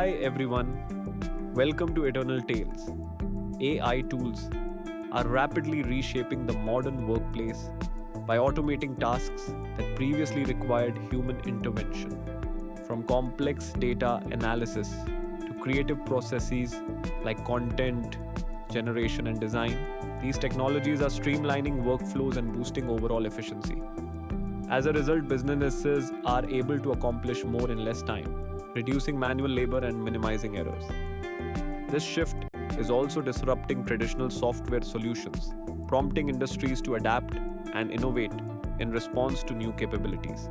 Hi everyone, welcome to Eternal Tales. AI tools are rapidly reshaping the modern workplace by automating tasks that previously required human intervention. From complex data analysis to creative processes like content generation and design, these technologies are streamlining workflows and boosting overall efficiency. As a result, businesses are able to accomplish more in less time, reducing manual labor and minimizing errors. This shift is also disrupting traditional software solutions, prompting industries to adapt and innovate in response to new capabilities.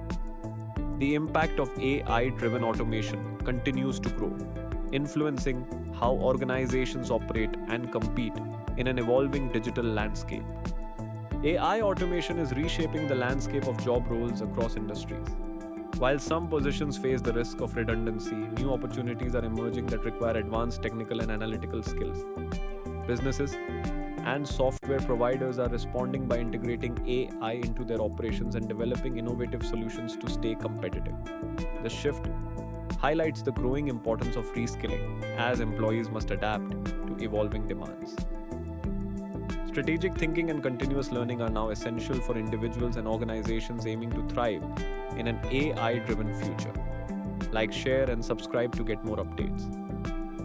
The impact of AI driven automation continues to grow, influencing how organizations operate and compete in an evolving digital landscape. AI automation is reshaping the landscape of job roles across industries. While some positions face the risk of redundancy, new opportunities are emerging that require advanced technical and analytical skills. Businesses and software providers are responding by integrating AI into their operations and developing innovative solutions to stay competitive. The shift highlights the growing importance of reskilling as employees must adapt to evolving demands. Strategic thinking and continuous learning are now essential for individuals and organizations aiming to thrive in an AI driven future. Like, share, and subscribe to get more updates.